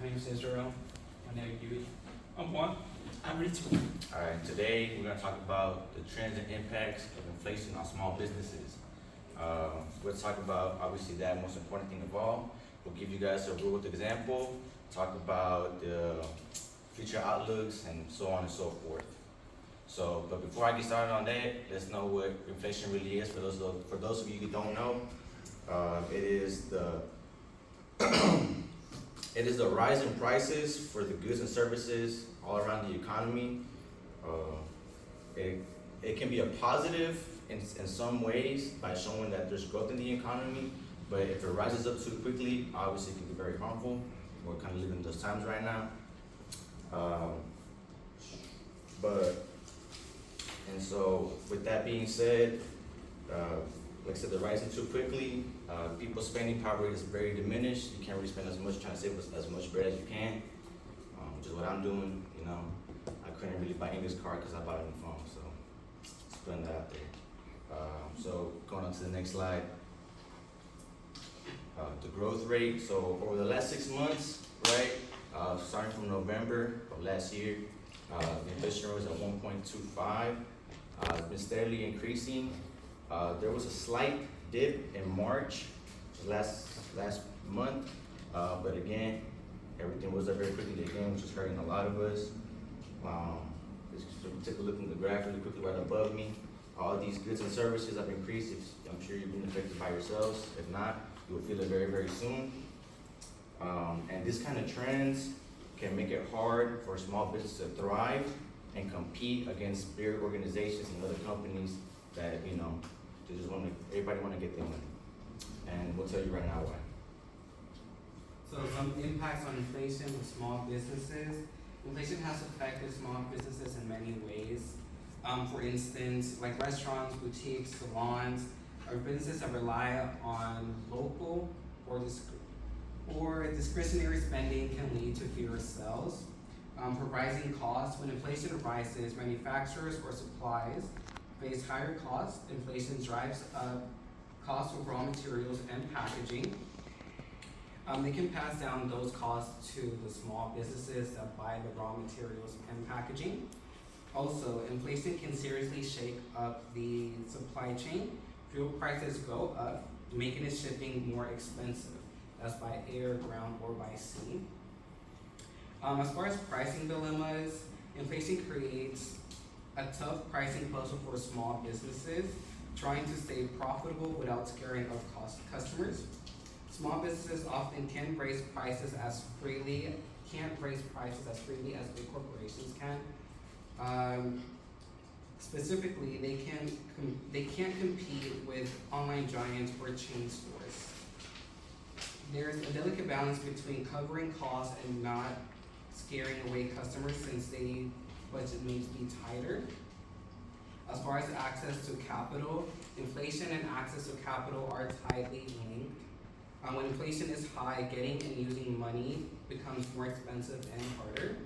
name is Israel. My name is Yui. I'm Juan. I'm Ritu. All right, today we're going to talk about the trends and impacts of inflation on small businesses. We'll talk about obviously that most important thing of all. We'll give you guys a real world example, talk about the future outlooks, and so on and so forth. So, but before I get started on that, let's know what inflation really is. For those of you who don't know, it is the it is the rise in prices for the goods and services all around the economy. It can be a positive in some ways by showing that there's growth in the economy, but if it rises up too quickly, obviously it can be very harmful. We're kind of living in those times right now. And so with that being said, like I said, they're rising too quickly. People's spending power is very diminished. You can't really spend as much, trying to save as much bread as you can, which is what I'm doing. You know, I couldn't really buy English card because I bought a new phone, so just putting that out there. So going on to the next slide. The growth rate. So over the last 6 months, right, starting from November of last year, the inflation rate was at 1.25. It's been steadily increasing. There was a slight dip in March, last month, but again, everything was up very quickly again, which is hurting a lot of us. Just take a look at the graph really quickly right above me. All these goods and services have increased. I'm sure you've been affected by yourselves. If not, you will feel it very, very soon. And this kind of trends can make it hard for small businesses to thrive and compete against bigger organizations and other companies that, you know, they just everybody want to get their money. And we'll tell you right now why. So some impacts on inflation with small businesses. Inflation has affected small businesses in many ways. For instance, like restaurants, boutiques, salons, or businesses that rely on local or discretionary spending can lead to fewer sales. For rising costs, when inflation rises, manufacturers or supplies face higher costs. Inflation drives up costs of raw materials and packaging. They can pass down those costs to the small businesses that buy the raw materials and packaging. Also, inflation can seriously shake up the supply chain. Fuel prices go up, making it shipping more expensive. That's by air, ground, or by sea. As far as pricing dilemmas, inflation creates a tough pricing puzzle for small businesses trying to stay profitable without scaring off customers. Small businesses often can't raise prices as freely as big corporations can. Specifically, they can't compete with online giants or chain stores. There's a delicate balance between covering costs and not scaring away customers since their budget may be tighter. As far as access to capital, inflation and access to capital are tightly linked. When inflation is high, getting and using money becomes more expensive and harder.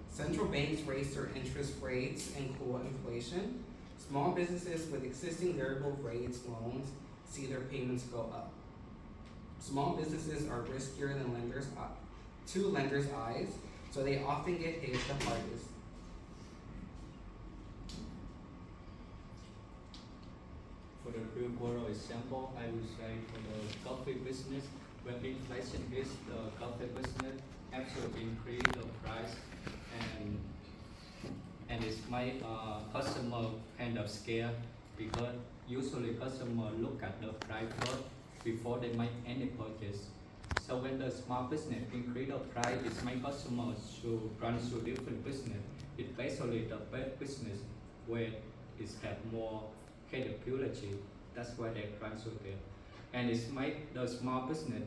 Central banks raise their interest rates and cool inflation. Small businesses with existing variable rates loans see their payments go up. Small businesses are riskier than lenders' eyes, so they often get hit the hardest. For the real world example, I would say for the coffee business, when inflation hits the coffee business, absolutely increase the price and it's make customer kind of scared because usually customer look at the price first before they make any purchase. So when the small business increase the price, it make customers to run to different business. It's basically the best business where it have more credibility. That's why they run to there. And it's make the small business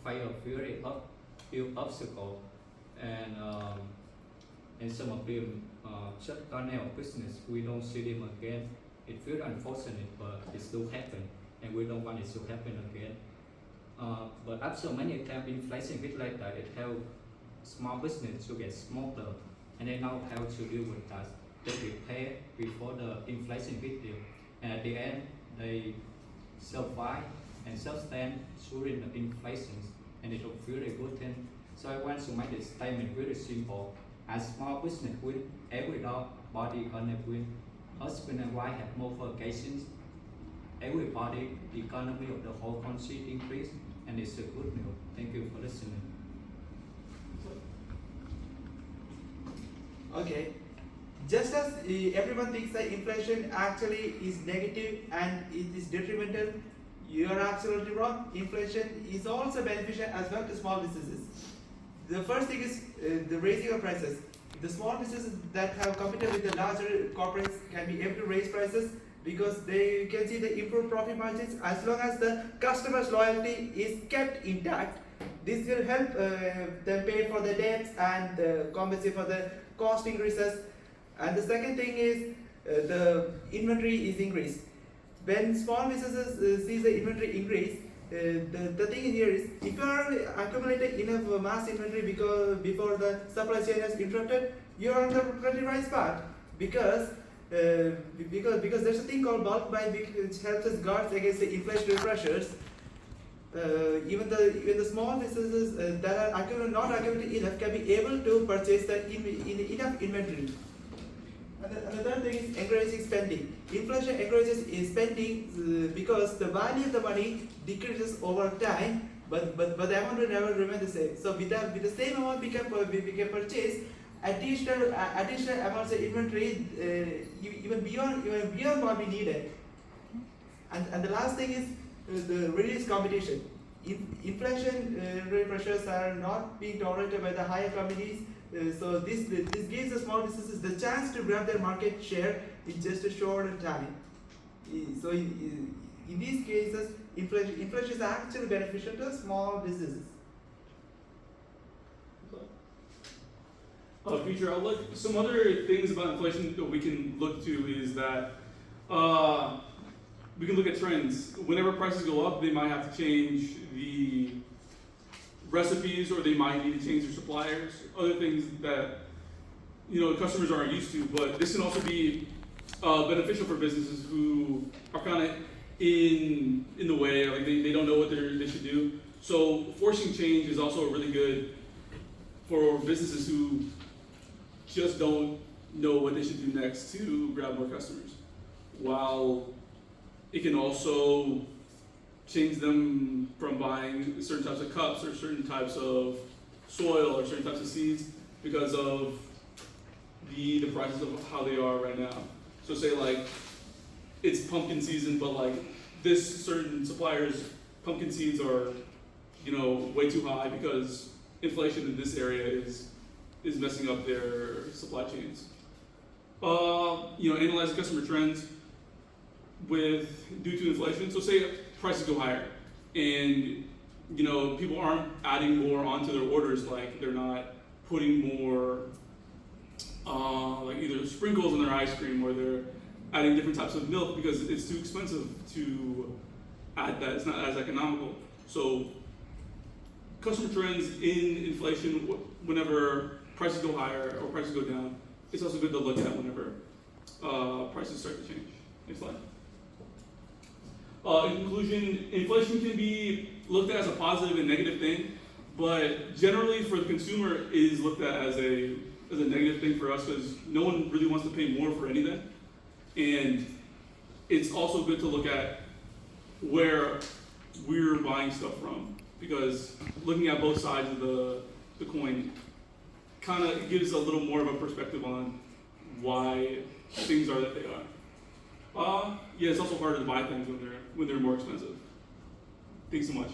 face a few obstacles and some of them shut down their business. We don't see them again. It feels unfortunate, but it still happen, and we don't want it to happen again. But after many times inflation hit like that, it helps small business to get smarter, and they know how to deal with that. They prepare before the inflation hit them, and at the end they survive and sustain during the inflation, and it will feel a good thing So I want to make this statement very simple. As small business win, everybody gonna win. Husband and wife have more vacations. Everybody, the economy of the whole country increase, and it's a good news. Thank you for listening. Okay. Just as everyone thinks that inflation actually is negative and it is detrimental, you are absolutely wrong. Inflation is also beneficial as well to small businesses. The first thing is the raising of prices. The small businesses that have competed with the larger corporates can be able to raise prices because they can see the improved profit margins as long as the customer's loyalty is kept intact. This will help them pay for the debts and compensate for the cost increases. And the second thing is the inventory is increased. When small businesses see the inventory increase, the thing here is if you are accumulating enough mass inventory before the supply chain has interrupted, you are on the pretty right spot because there's a thing called bulk buying which helps us guard against the inflationary pressures. Even the small businesses that are not accumulating enough can be able to purchase enough inventory. And the third thing is encouraging spending. Inflation encourages spending because the value of the money decreases over time, but the amount will never remain the same. So with the same amount we can purchase additional amounts of inventory even beyond what we needed. And the last thing is the reduced competition. Inflation pressures are not being tolerated by the higher companies. So this gives the small businesses the chance to grab their market share in just a short time. So in these cases, inflation is actually beneficial to small businesses. Future outlook. Some other things about inflation that we can look to is that we can look at trends. Whenever prices go up, they might have to change the recipes, or they might need to change their suppliers. Other things that customers aren't used to. But this can also be beneficial for businesses who are kind of in the way, like they don't know what they should do. So forcing change is also really good for businesses who just don't know what they should do next to grab more customers. While it can also change them from buying certain types of cups or certain types of soil or certain types of seeds because of the prices of how they are right now. So say like it's pumpkin season, but like this certain supplier's pumpkin seeds are way too high because inflation in this area is messing up their supply chains. Analyze customer trends due to inflation. So say prices go higher and people aren't adding more onto their orders, like they're not putting more like either sprinkles in their ice cream, or they're adding different types of milk because it's too expensive to add that. It's not as economical. So customer trends in inflation, whenever prices go higher or prices go down, it's also good to look at whenever prices start to change. Next slide. In conclusion, inflation can be looked at as a positive and negative thing, but generally for the consumer it is looked at as a negative thing for us because no one really wants to pay more for anything. And it's also good to look at where we're buying stuff from, because looking at both sides of the coin kind of gives a little more of a perspective on why things are that they are. It's also harder to buy things when they're more expensive. Thanks so much.